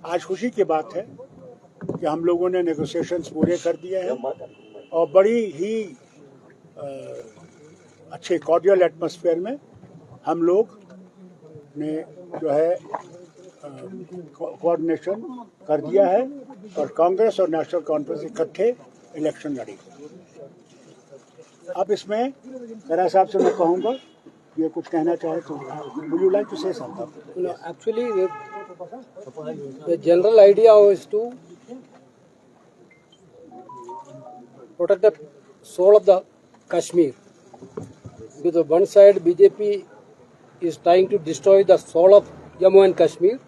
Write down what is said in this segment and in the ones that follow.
आज खुशी की बात है कि हम लोगों ने नेगोशिएशंस पूरे कर दिए हैं और बड़ी ही अच्छे कॉर्डियल एटमॉस्फेयर में हम लोग ने जो है कोऑर्डिनेशन कर दिया है और कांग्रेस और नेशनल कॉन्फ्रेंस इकट्ठे इलेक्शन लड़ी। अब इसमें खैरा साहब से मैं कहूँगा ये कुछ कहना चाहे तो would you like to say something? No, actually the general idea was to protect the soul of the Kashmir. Because on one side BJP is trying to destroy the soul of Jammu and Kashmir.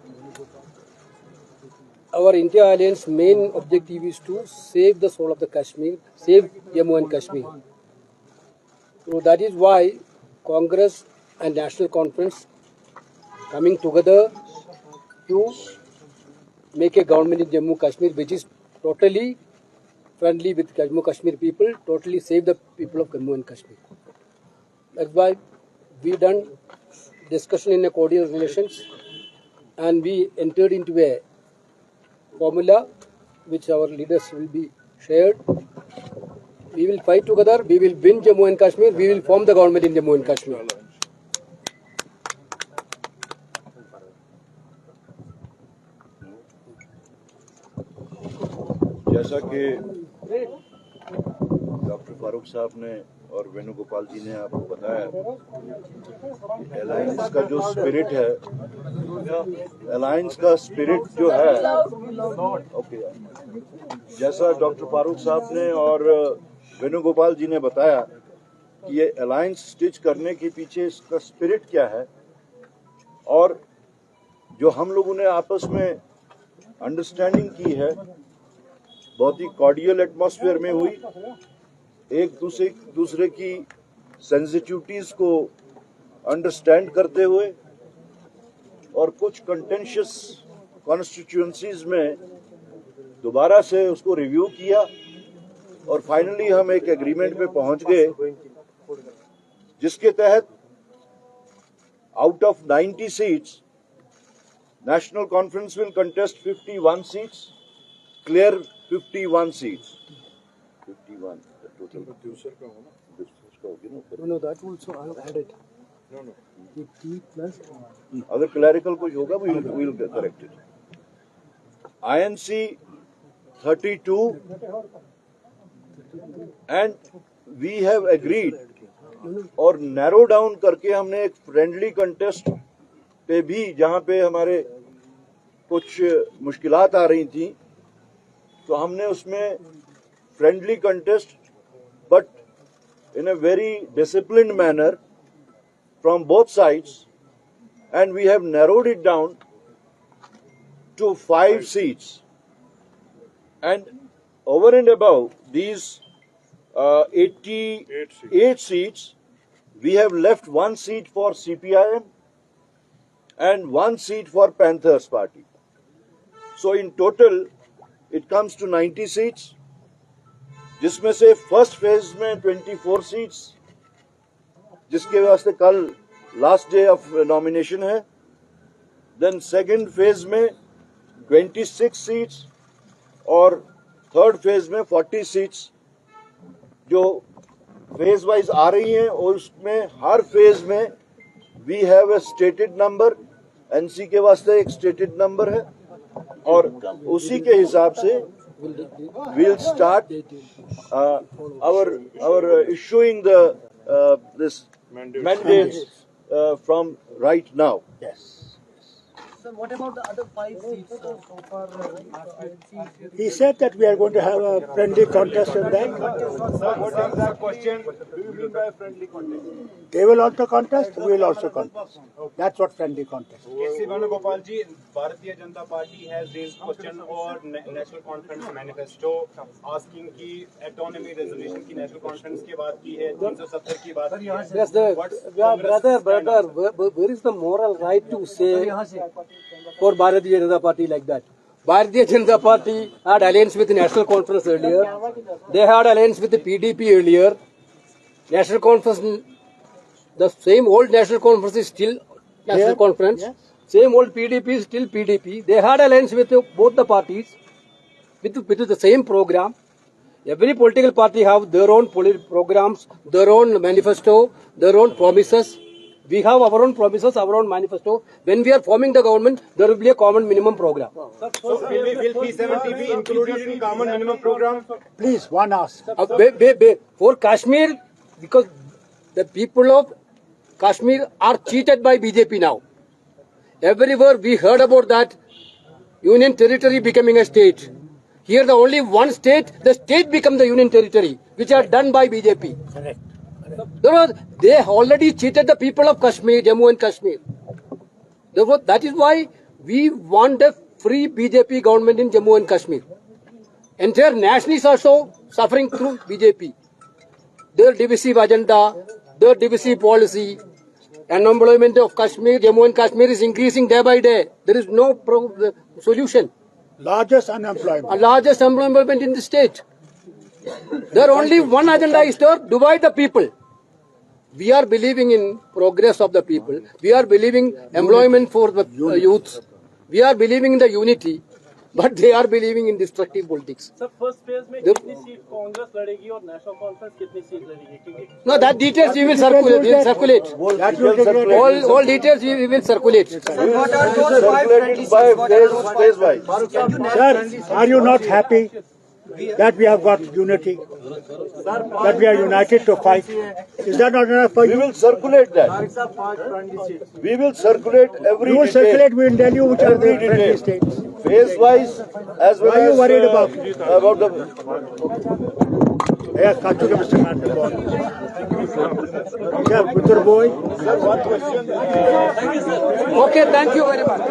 Our India Alliance main objective is to save the soul of the Kashmir, save Jammu and Kashmir. So that is why Congress and National Conference coming together to make a government in Jammu Kashmir which is totally friendly with Jammu Kashmir people, totally save the people of Jammu and Kashmir. That's why we done discussion in a cordial relations and we entered into a formula which our leaders will be shared. We will fight together, we will win Jammu and Kashmir, we will form the government in Jammu and Kashmir. जैसा कि doctor Farooq साहब ने और वेणुगोपाल जी ने आपको बताया, alliance का जो स्पिरिट है, अलायंस का स्पिरिट जो है, ओके, जैसा डॉक्टर फारूक साहब ने और वेणुगोपाल जी ने बताया कि ये अलायंस स्टिच करने के पीछे इसका स्पिरिट क्या है और जो हम लोगों ने आपस में अंडरस्टैंडिंग की है बहुत ही कॉर्डियल एटमॉस्फेयर में हुई, एक दूसरे की सेंसिटिविटीज को अंडरस्टैंड करते हुए और कुछ कंटेंशियस कॉन्स्टिट्यूएंसीज में दोबारा से उसको रिव्यू किया और फाइनली हम एक एग्रीमेंट पे पहुंच गए जिसके तहत out of 90 seats national conference will contest 51 seats, clear 51 seats. 51 the total. No, that also I have added. No. 50 plus. अगर क्लैरिकल कुछ होगा we will correct it. INC 32 and we have agreed और narrow down करके हमने एक friendly contest पे भी जहां पे हमारे कुछ मुश्किलात आ रही थी तो हमने उसमें friendly contest but in a very disciplined manner from both sides and we have narrowed it down to 5 seats and over and above these 88 seats we have left 1 seat for CPIM and 1 seat for Panthers party. So in total it comes to 90 seats, जिसमें से first phase में 24 seats जिसके वास्ते कल last day of nomination है, then second phase में 26 seats और third phase में 40 सीट्स जो फेज वाइज आ रही हैं और उसमें हर फेज में we have a stated number, NC के वास्ते एक स्टेटेड नंबर है और उसी के हिसाब से we'll start our issuing the this mandates from right now. Yes. Sir, what about the other 5 seats? So far, He said that we are going to have a friendly contest in that. Sir, what exact question do you mean by friendly contest? They will also contest, we will also contest. That's what friendly contest is. K.C. Venugopal ji, Bharatiya Janata Party has raised question for National Conference manifesto asking ki autonomy resolution की National Conference के बाद की है 370 की बात की है. Yes, brother, where is the moral right to say for Bharatiya Janata Party like that? Bharatiya Janata Party had alliance with the National Conference earlier. They had alliance with the PDP earlier. National Conference, the same old National Conference is still National Conference. same old PDP, still PDP. They had alliance with both the parties, with the same program. Every political party have their own programs, their own manifesto, their own promises. We have our own promises, our own manifesto. When we are forming the government, there will be a common minimum program. So will P70 be included in common minimum program? Please, one ask. For Kashmir, because the people of Kashmir are cheated by BJP now. Everywhere we heard about that union territory becoming a state. Here the only one state, the state become the union territory, which are done by BJP. Correct. They already cheated the people of Kashmir, Jammu and Kashmir. Therefore, that is why we want a free BJP government in Jammu and Kashmir. Entire nation is also suffering through BJP. Their divisive agenda, their divisive policy, unemployment of Kashmir, Jammu and Kashmir is increasing day by day. There is no solution. Largest unemployment. Largest unemployment in the state. There only one agenda is to divide the people. We are believing in progress of the people. We are believing employment for the youth. We are believing in the unity. But they are believing in destructive politics. Sir first phase में कितनी seat Congress लड़ेगी और national conference कितनी seat लड़ेगी क्योंकि No, that details we will circulate. We will circulate. That will take care. All details we will circulate. Circulated by phase wise. Sir, are you not happy that we have got unity? That we are united to fight? Is that not enough for We you? will circulate that. We will circulate every You will detail. circulate, we will tell you which are the Every friendly detail. states. Phase wise as well Why are you as worried about the Yeah, cut to the Mr. Man. Yeah, Putur boy. Okay, thank you very much.